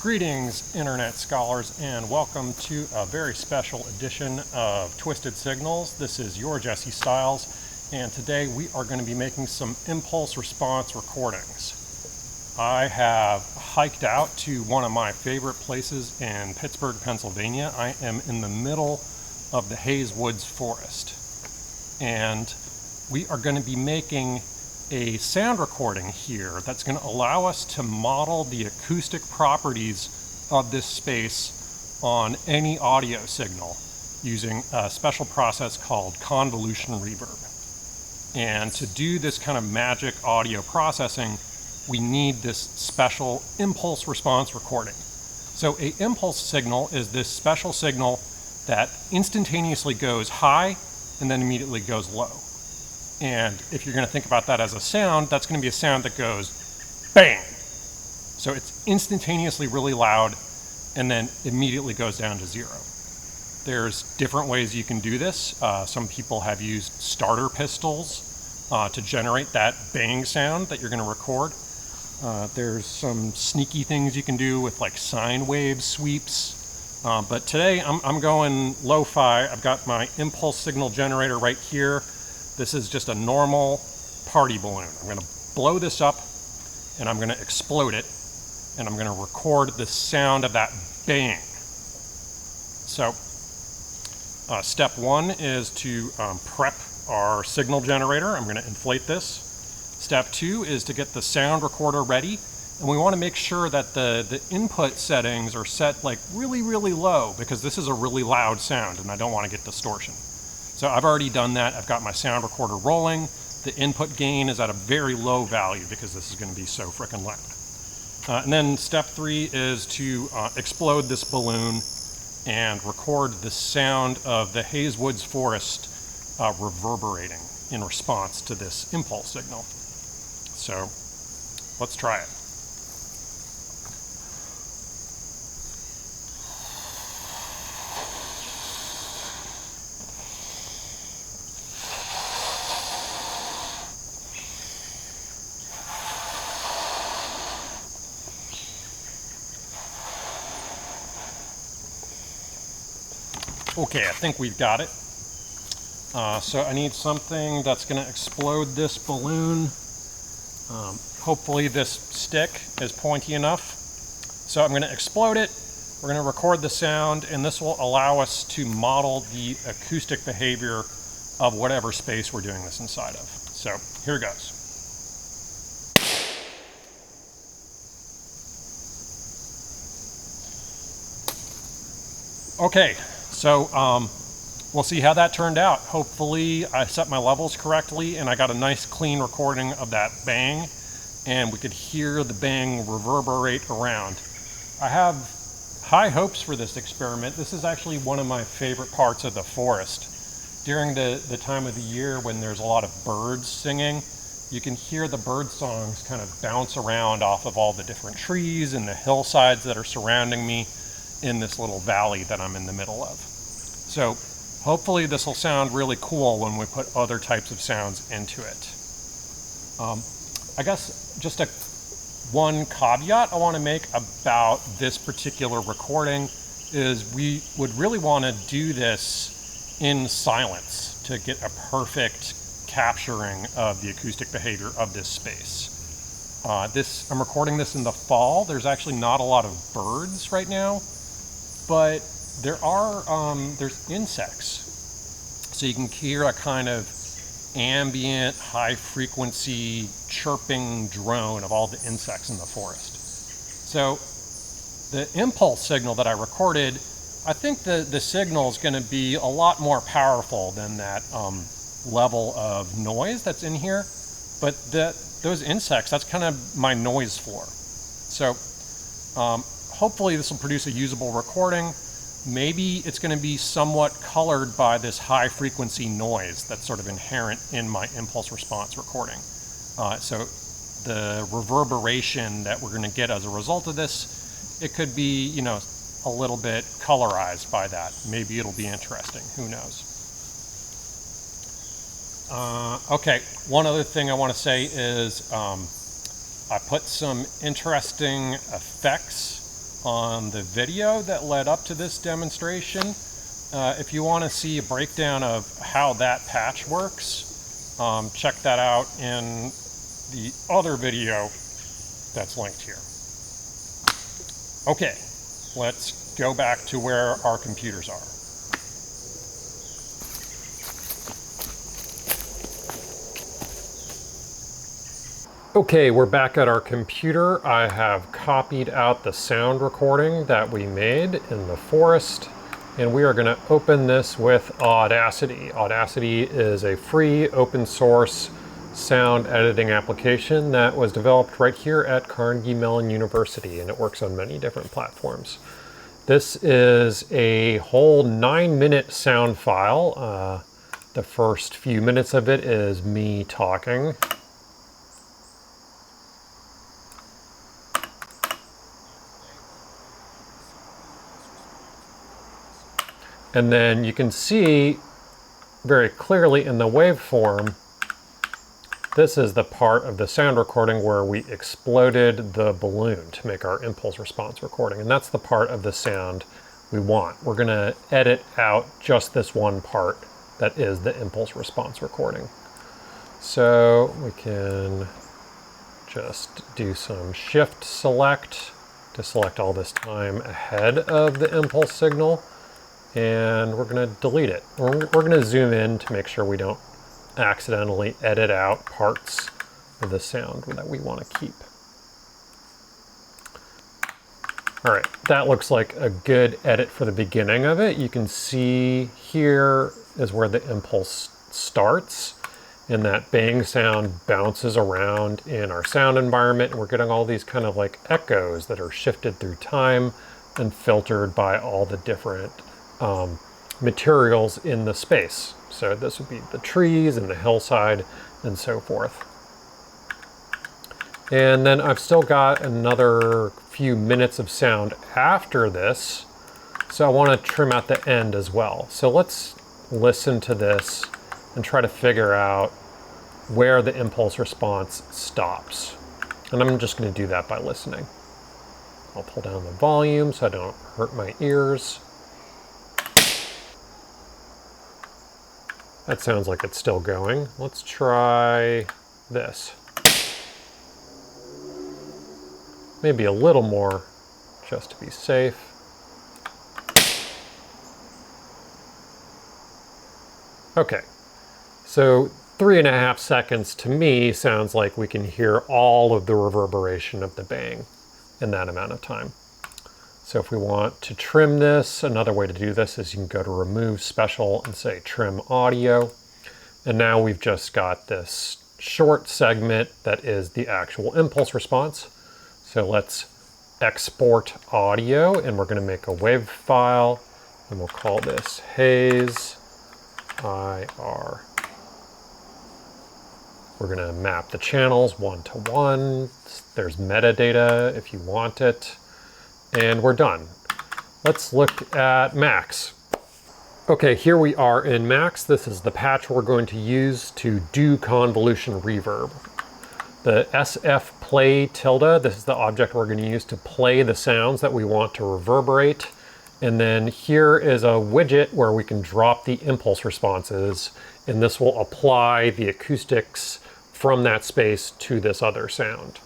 Greetings, Internet scholars, and welcome to a very special edition of Twisted Signals. This is your Jesse Stiles, and today we are going to be making some impulse response recordings. I have hiked out to one of my favorite places in Pittsburgh, Pennsylvania. I am in the middle of the Hayes Woods Forest, and we are going to be making a sound recording here that's going to allow us to model the acoustic properties of this space on any audio signal using a special process called convolution reverb. And to do this kind of magic audio processing, we need this special impulse response recording. So an impulse signal is this special signal that instantaneously goes high and then immediately goes low. And if you're going to think about that as a sound, that's going to be a sound that goes bang. So it's instantaneously really loud and then immediately goes down to zero. There's different ways you can do this. Some people have used starter pistols to generate that bang sound that you're going to record. There's some sneaky things you can do with like sine wave sweeps. But today I'm going lo-fi. I've got my impulse signal generator right here. This is just a normal party balloon. I'm going to blow this up and I'm going to explode it and I'm going to record the sound of that bang. So step one is to prep our signal generator. I'm going to inflate this. Step two is to get the sound recorder ready, and we want to make sure that the input settings are set like really low, because this is a really loud sound and I don't want to get distortion. So I've already done that. I've got my sound recorder rolling. The input gain is at a very low value because this is going to be so frickin' loud. And then step three is to explode this balloon and record the sound of the Hayes Woods Forest reverberating in response to this impulse signal. So let's try it. Okay, I think we've got it. So I need something that's going to explode this balloon. Hopefully this stick is pointy enough. So I'm going to explode it. We're going to record the sound, and this will allow us to model the acoustic behavior of whatever space we're doing this inside of. So here goes. Okay. So we'll see how that turned out. Hopefully I set my levels correctly and I got a nice clean recording of that bang, and we could hear the bang reverberate around. I have high hopes for this experiment. This is actually one of my favorite parts of the forest. During the time of the year when there's a lot of birds singing, you can hear the bird songs kind of bounce around off of all the different trees and the hillsides that are surrounding me in this little valley that I'm in the middle of. So hopefully this will sound really cool when we put other types of sounds into it. I guess just one caveat I want to make about this particular recording is we would really want to do this in silence to get a perfect capturing of the acoustic behavior of this space. I'm recording this in the fall. There's actually not a lot of birds right now, but there's insects. So you can hear a kind of ambient, high frequency chirping drone of all the insects in the forest. So the impulse signal that I recorded, I think the signal is going to be a lot more powerful than that level of noise that's in here. But those insects, that's kind of my noise floor. So hopefully this will produce a usable recording. Maybe it's going to be somewhat colored by this high frequency noise that's sort of inherent in my impulse response recording. So the reverberation that we're going to get as a result of this, it could be, a little bit colorized by that. Maybe it'll be interesting. Who knows? Okay, one other thing I want to say is I put some interesting effects on the video that led up to this demonstration. If you want to see a breakdown of how that patch works, check that out in the other video that's linked here. Okay, let's go back to where our computers are. Okay, we're back at our computer. I have copied out the sound recording that we made in the forest, and we are going to open this with Audacity. Audacity is a free open source sound editing application that was developed right here at Carnegie Mellon University, and it works on many different platforms. This is a whole 9-minute sound file. The first few minutes of it is me talking. And then you can see very clearly in the waveform, this is the part of the sound recording where we exploded the balloon to make our impulse response recording. And that's the part of the sound we want. We're gonna edit out just this one part that is the impulse response recording. So we can just do some shift select to select all this time ahead of the impulse signal. And we're going to delete it. We're going to zoom in to make sure we don't accidentally edit out parts of the sound that we want to keep. All right, that looks like a good edit for the beginning of it. You can see here is where the impulse starts, and that bang sound bounces around in our sound environment. And we're getting all these kind of like echoes that are shifted through time and filtered by all the different materials in the space. So this would be the trees and the hillside and so forth. And then I've still got another few minutes of sound after this. So I want to trim out the end as well. So let's listen to this and try to figure out where the impulse response stops. And I'm just going to do that by listening. I'll pull down the volume so I don't hurt my ears. That sounds like it's still going. Let's try this. Maybe a little more just to be safe. Okay, so 3.5 seconds to me sounds like we can hear all of the reverberation of the bang in that amount of time. So if we want to trim this, another way to do this is you can go to Remove Special and say Trim Audio. And now we've just got this short segment that is the actual impulse response. So let's export audio, and we're going to make a WAV file, and we'll call this Haze IR. We're going to map the channels 1 to 1. There's metadata if you want it. And we're done. Let's look at Max. Okay, here we are in Max. This is the patch we're going to use to do convolution reverb. The SF play tilde, this is the object we're going to use to play the sounds that we want to reverberate. And then here is a widget where we can drop the impulse responses, and this will apply the acoustics from that space to this other sound.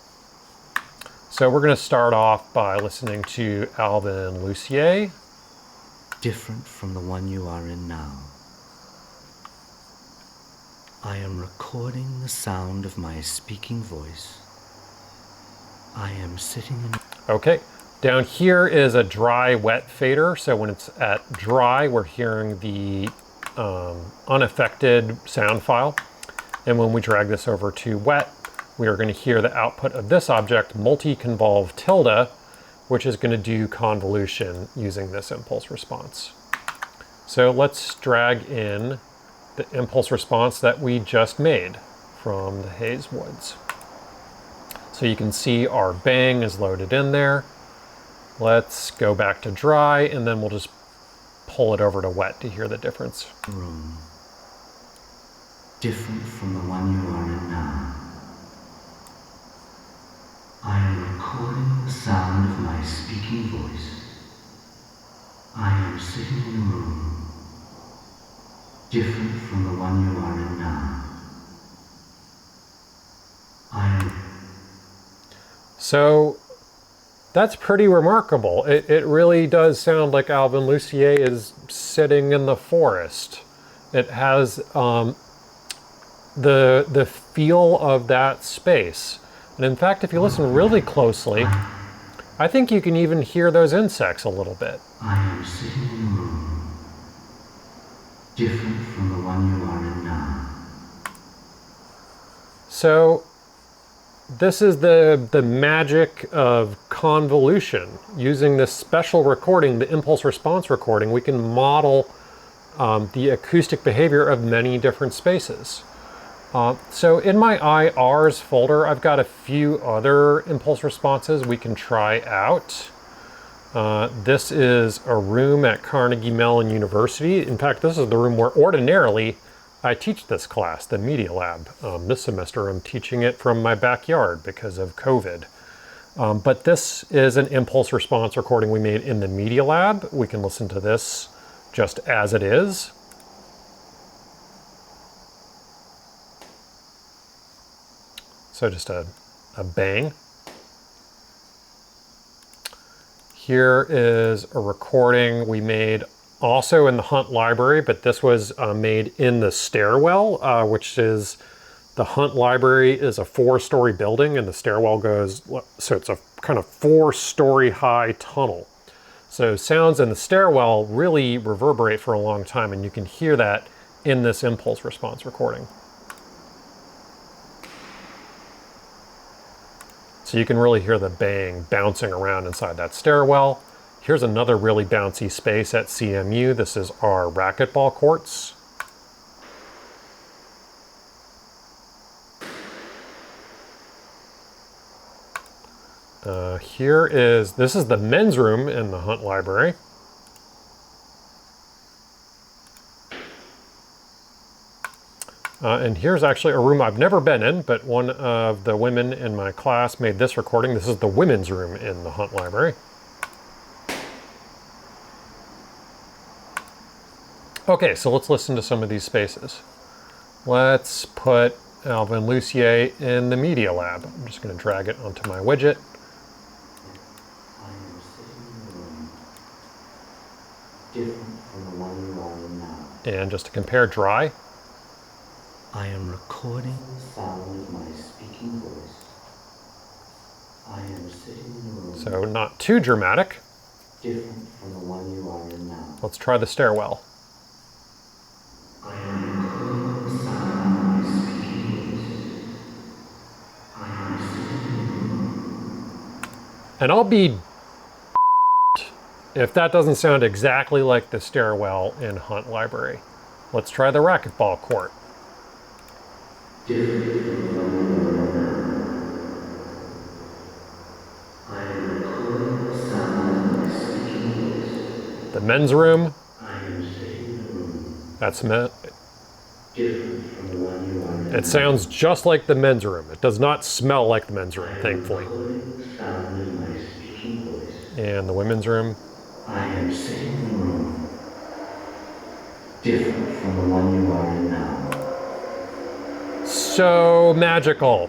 So we're going to start off by listening to Alvin Lucier. Different from the one you are in now. I am recording the sound of my speaking voice. I am sitting in... Okay, down here is a dry wet fader. So when it's at dry, we're hearing the unaffected sound file. And when we drag this over to wet, we are going to hear the output of this object, multi-convolve tilde, which is going to do convolution using this impulse response. So let's drag in the impulse response that we just made from the Haze Woods. So you can see our bang is loaded in there. Let's go back to dry, and then we'll just pull it over to wet to hear the difference. Room. Different from the one you are in now. I am recording the sound of my speaking speaking voice. I am sitting in a room different from the one you are in now. I am. So that's pretty remarkable. It really does sound like Alvin Lucier is sitting in the forest. It has the feel of that space. And in fact, if you listen really closely, I think you can even hear those insects a little bit. I am sitting in a room different from the one you are in now. So this is the magic of convolution. Using this special recording, the impulse response recording, we can model the acoustic behavior of many different spaces. So in my IRs folder, I've got a few other impulse responses we can try out. This is a room at Carnegie Mellon University. In fact, this is the room where ordinarily I teach this class, the Media Lab. This semester I'm teaching it from my backyard because of COVID. But this is an impulse response recording we made in the Media Lab. We can listen to this just as it is. So just a bang. Here is a recording we made also in the Hunt Library, but this was made in the stairwell, which is, the Hunt Library is a 4-story building and the stairwell goes, so it's a kind of 4-story high tunnel. So sounds in the stairwell really reverberate for a long time, and you can hear that in this impulse response recording. So you can really hear the bang bouncing around inside that stairwell. Here's another really bouncy space at CMU. This is our racquetball courts. This is the men's room in the Hunt Library. And here's actually a room I've never been in, but one of the women in my class made this recording. This is the women's room in the Hunt Library. Okay, so let's listen to some of these spaces. Let's put Alvin Lucier in the Media Lab. I'm just going to drag it onto my widget. I am sitting in a room different from the one you are in now. And just to compare, dry. I am recording the sound of my speaking voice. I am sitting in a room So not too dramatic. different from the one you are in now. Let's try the stairwell. I am recording the sound of my speaking voice. I am sitting in a room. And I'll be if that doesn't sound exactly like the stairwell in Hunt Library. Let's try the racquetball court. Different from the one you are in now. I am recording the sound of my speaking voice. The men's room. I am sitting in a room That's different from the one you are in now. It sounds just like the men's room. It does not smell like the men's room, thankfully. Recording the sound of my speaking voice. And the women's room. I am sitting in a room different from the one you are in now. So magical.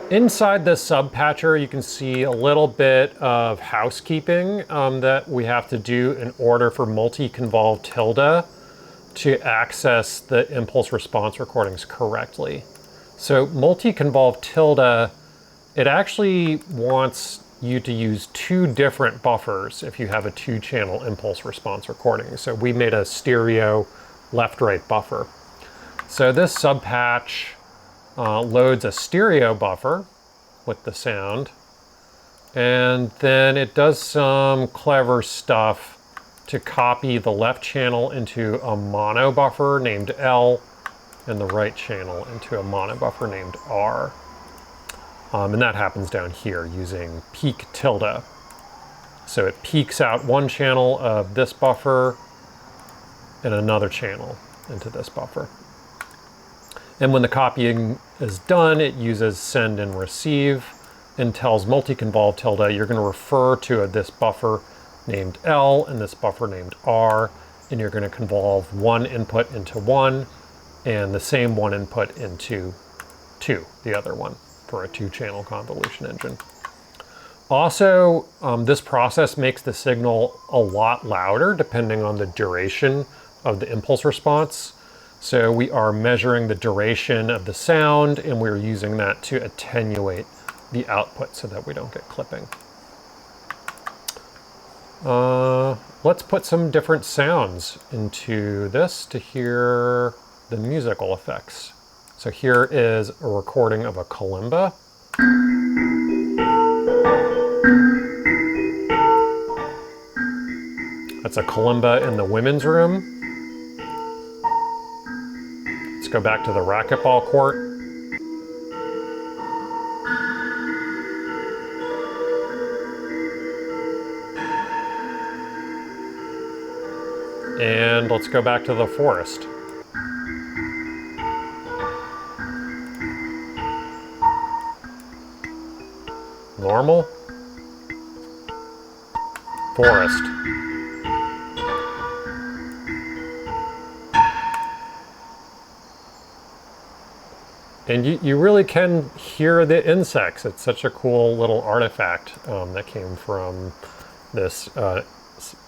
Inside this subpatcher, you can see a little bit of housekeeping that we have to do in order for multi-convolved tilde to access the impulse response recordings correctly. So multi-convolved tilde, it actually wants you to use 2 different buffers if you have a 2-channel impulse response recording. So we made a stereo left-right buffer. So this subpatch loads a stereo buffer with the sound, and then it does some clever stuff to copy the left channel into a mono buffer named L and the right channel into a mono buffer named R. And that happens down here using peak tilde. So it peaks out one channel of this buffer and another channel into this buffer. And when the copying is done, it uses send and receive and tells multi-convolve tilde, you're going to refer to this buffer named L and this buffer named R, and you're going to convolve one input into one and the same one input into two, the other one, for a two-channel convolution engine. Also, this process makes the signal a lot louder depending on the duration of the impulse response. So we are measuring the duration of the sound, and we're using that to attenuate the output so that we don't get clipping. Let's put some different sounds into this to hear the musical effects. So here is a recording of a kalimba. That's a kalimba in the women's room. Let's go back to the racquetball court. And let's go back to the forest. Normal. Forest. And you really can hear the insects. It's such a cool little artifact that came from this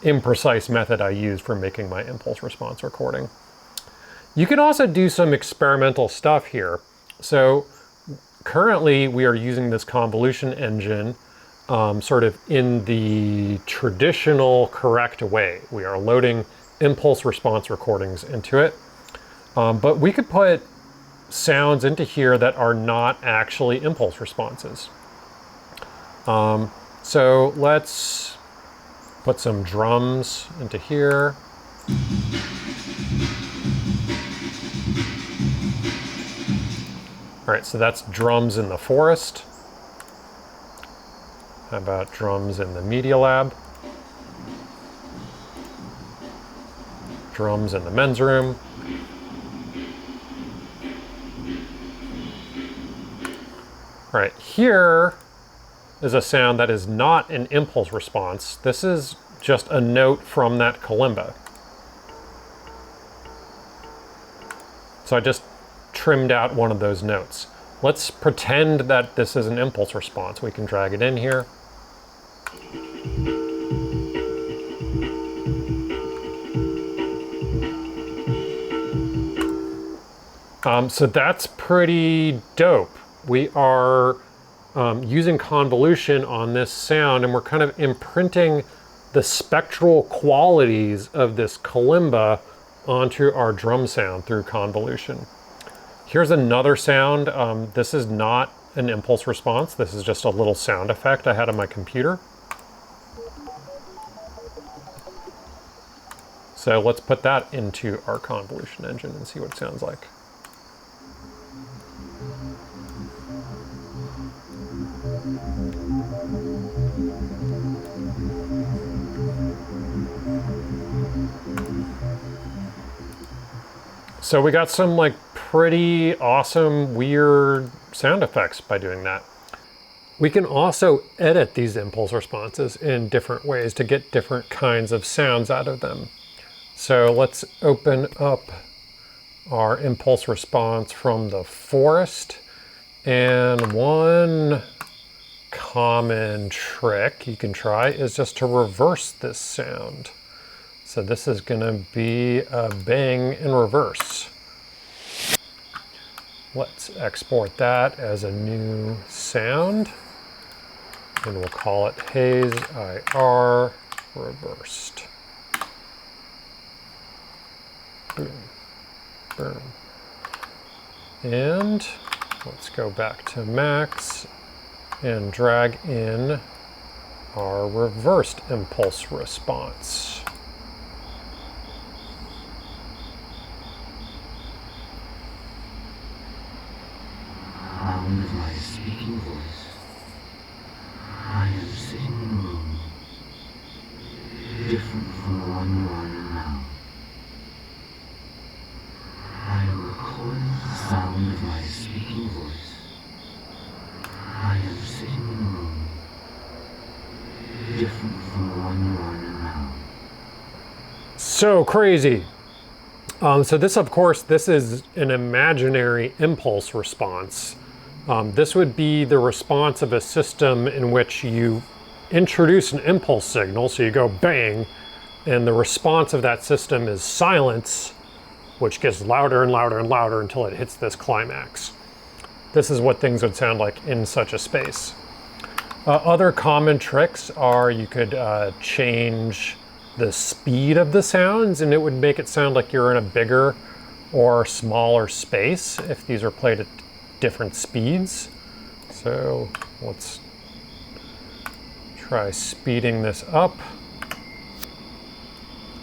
imprecise method I used for making my impulse response recording. You can also do some experimental stuff here. So currently we are using this convolution engine sort of in the traditional correct way. We are loading impulse response recordings into it. But we could put sounds into here that are not actually impulse responses. So let's put some drums into here. All right, so that's drums in the forest. How about drums in the media lab? Drums in the men's room. All right, here is a sound that is not an impulse response. This is just a note from that kalimba. So I just trimmed out one of those notes. Let's pretend that this is an impulse response. We can drag it in here. So that's pretty dope. We are using convolution on this sound, and we're kind of imprinting the spectral qualities of this kalimba onto our drum sound through convolution. Here's another sound. This is not an impulse response. This is just a little sound effect I had on my computer. So let's put that into our convolution engine and see what it sounds like. So we got some like pretty awesome, weird sound effects by doing that. We can also edit these impulse responses in different ways to get different kinds of sounds out of them. So let's open up our impulse response from the forest. And one common trick you can try is just to reverse this sound. So this is going to be a bang in reverse. Let's export that as a new sound. And we'll call it Haze IR reversed. Boom, boom. And let's go back to max and drag in our reversed impulse response. With my speaking voice, I am sitting in a room different from the one you are in now. I am recording the sound of my speaking voice. I am sitting in a different from the one you are in now. So crazy. So this, of course, this is an imaginary impulse response. This would be the response of a system in which you introduce an impulse signal, so you go bang, and the response of that system is silence, which gets louder and louder and louder until it hits this climax. This is what things would sound like in such a space. Other common tricks are you could change the speed of the sounds, and it would make it sound like you're in a bigger or smaller space if these are played at different speeds. So let's try speeding this up,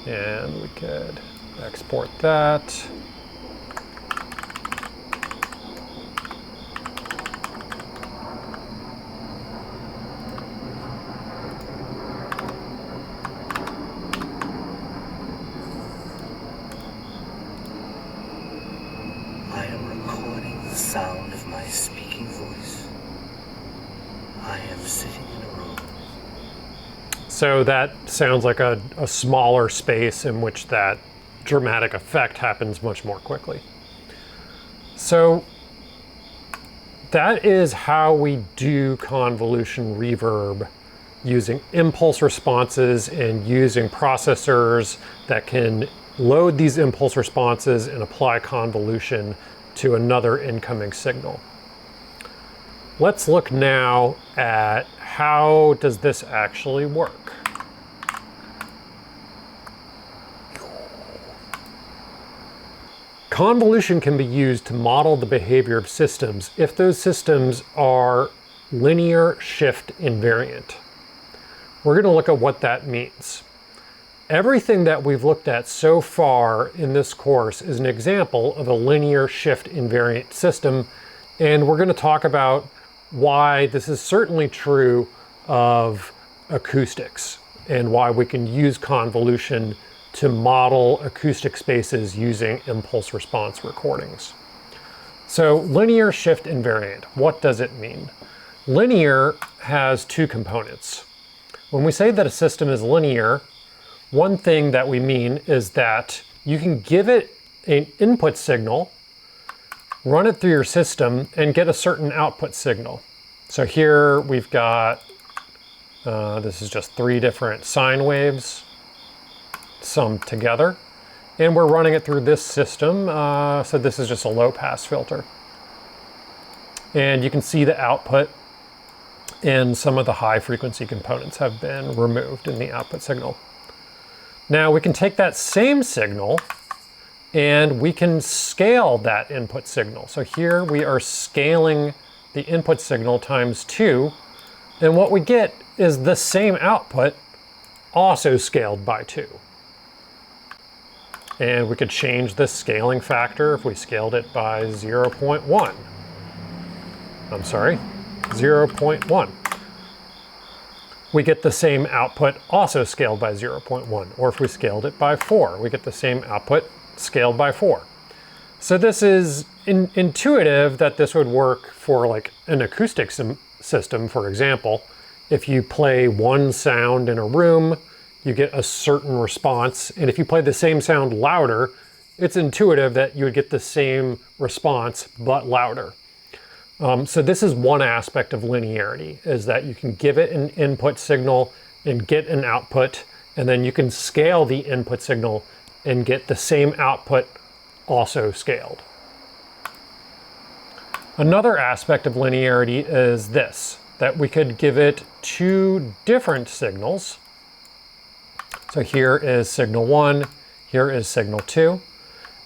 and we could export that. I am recording the sound of my speaking voice. I am sitting in a room. So that sounds like a smaller space in which that dramatic effect happens much more quickly. So that is how we do convolution reverb, using impulse responses and using processors that can load these impulse responses and apply convolution to another incoming signal. Let's look now at how does this actually work. Convolution can be used to model the behavior of systems if those systems are linear shift invariant. We're going to look at what that means. Everything that we've looked at so far in this course is an example of a linear shift invariant system, and we're going to talk about why this is certainly true of acoustics and why we can use convolution to model acoustic spaces using impulse response recordings. So linear shift invariant, what does it mean? Linear has two components. When we say that a system is linear, one thing that we mean is that you can give it an input signal, run it through your system, and get a certain output signal. So here we've got, this is just 3 different sine waves summed together, and we're running it through this system. So this is just a low pass filter. And you can see the output, and some of the high frequency components have been removed in the output signal. Now we can take that same signal and we can scale that input signal. So here we are scaling the input signal times 2, and what we get is the same output also scaled by 2. And we could change this scaling factor if we scaled it by 0.1. I'm sorry, 0.1. We get the same output also scaled by 0.1. Or if we scaled it by 4, we get the same output scaled by 4. So this is intuitive that this would work for like an acoustic system, for example. If you play one sound in a room, you get a certain response. And if you play the same sound louder, it's intuitive that you would get the same response, but louder. So this is one aspect of linearity, is that you can give it an input signal and get an output, and then you can scale the input signal and get the same output also scaled. Another aspect of linearity is this, that we could give it 2 different signals. So here is signal 1, here is signal 2,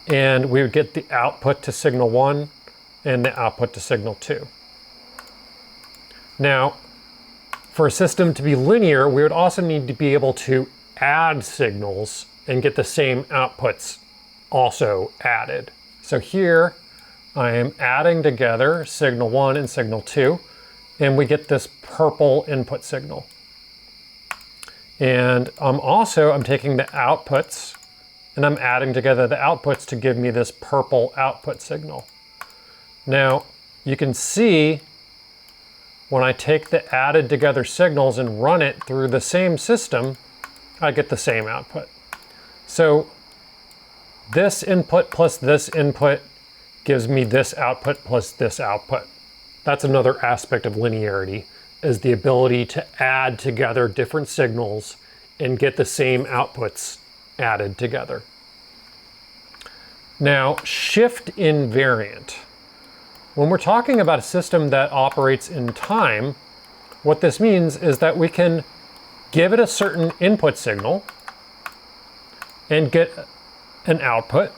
and we would get the output to signal 1 and the output to signal 2. Now, for a system to be linear, we would also need to be able to add signals and get the same outputs also added. So here I am adding together signal 1 and signal 2, and we get this purple input signal. And I'm taking the outputs and I'm adding together the outputs to give me this purple output signal. Now, you can see when I take the added together signals and run it through the same system, I get the same output. So this input plus this input gives me this output plus this output. That's another aspect of linearity, is the ability to add together different signals and get the same outputs added together. Now, shift invariant. When we're talking about a system that operates in time, what this means is that we can give it a certain input signal and get an output,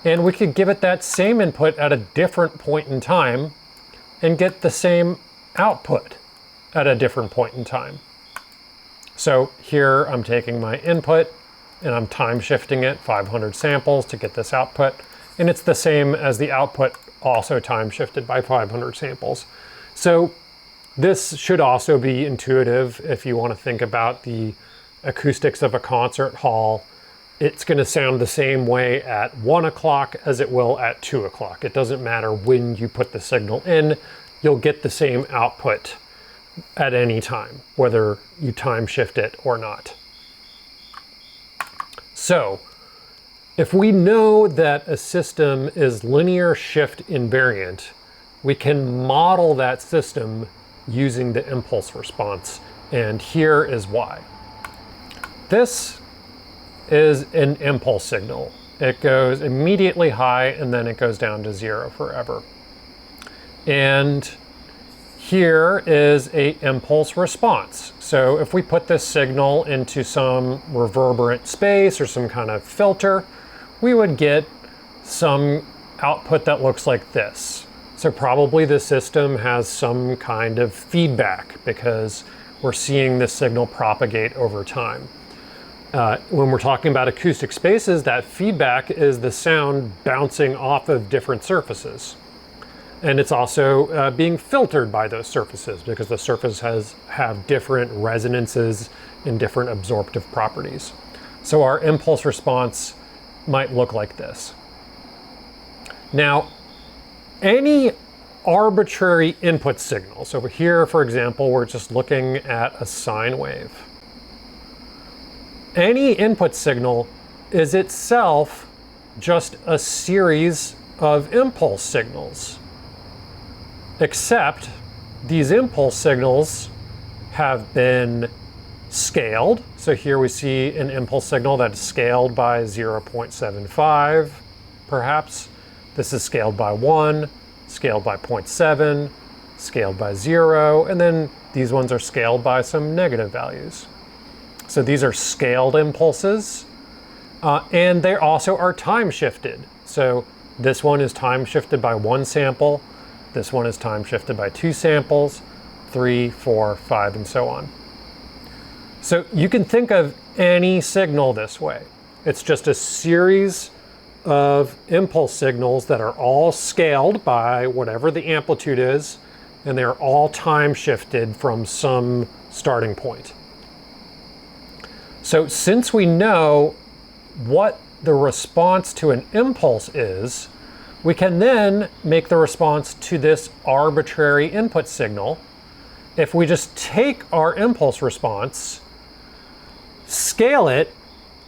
and we could give it that same input at a different point in time and get the same output at a different point in time. So here I'm taking my input and I'm time shifting it 500 samples to get this output, and it's the same as the output, also time shifted by 500 samples. So this should also be intuitive if you want to think about the acoustics of a concert hall. It's going to sound the same way at 1 o'clock as it will at 2 o'clock. It doesn't matter when you put the signal in, you'll get the same output at any time, whether you time shift it or not. So if we know that a system is linear shift invariant, we can model that system using the impulse response, and here is why. This is an impulse signal. It goes immediately high and then it goes down to 0 forever. And here is an impulse response. So if we put this signal into some reverberant space or some kind of filter, we would get some output that looks like this. So probably the system has some kind of feedback because we're seeing this signal propagate over time. When we're talking about acoustic spaces, that feedback is the sound bouncing off of different surfaces. And it's also being filtered by those surfaces because the surfaces have different resonances and different absorptive properties. So our impulse response might look like this. Now, any arbitrary input signal, so over here, for example, we're just looking at a sine wave. Any input signal is itself just a series of impulse signals, except these impulse signals have been scaled. So here we see an impulse signal that's scaled by 0.75, perhaps. This is scaled by 1, scaled by 0.7, scaled by 0, and then these ones are scaled by some negative values. So these are scaled impulses, and they also are time shifted. So this one is time shifted by 1 sample, this one is time shifted by 2 samples, 3, 4, 5, and so on. So you can think of any signal this way. It's just a series of impulse signals that are all scaled by whatever the amplitude is, and they're all time shifted from some starting point. So since we know what the response to an impulse is, we can then make the response to this arbitrary input signal if we just take our impulse response, scale it,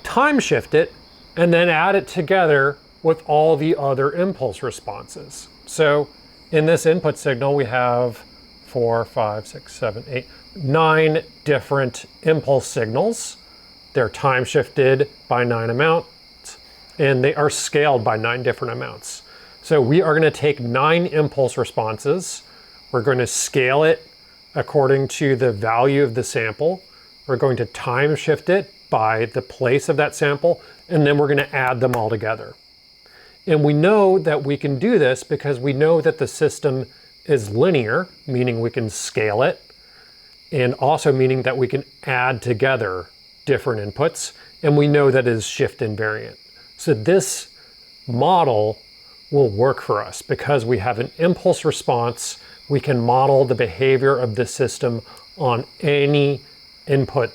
time shift it, and then add it together with all the other impulse responses. So in this input signal, we have 4, 5, 6, 7, 8, 9 different impulse signals. They're time shifted by 9 amounts, and they are scaled by 9 different amounts. So we are going to take 9 impulse responses. We're going to scale it according to the value of the sample. We're going to time shift it by the place of that sample, and then we're going to add them all together. And we know that we can do this because we know that the system is linear, meaning we can scale it, and also meaning that we can add together different inputs, and we know that it is shift invariant. So this model will work for us because we have an impulse response. We can model the behavior of the system on any input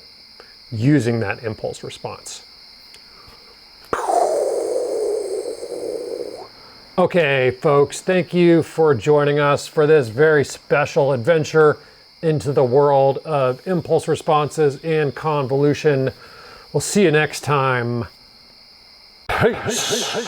using that impulse response. Okay, folks, thank you for joining us for this very special adventure into the world of impulse responses and convolution. We'll see you next time. Peace.